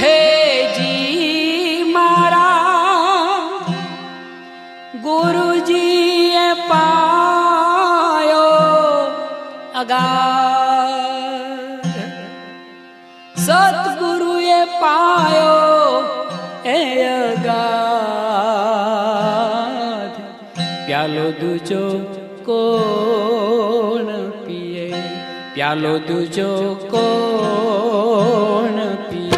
હે જી મારા ગુરુજીએ પાયો અગાધ, સતગુરુએ પાયો એ અગાધ, પ્યાલો દૂજો કોણ પીએ, પ્યાલો દૂજો કોણ પીએ।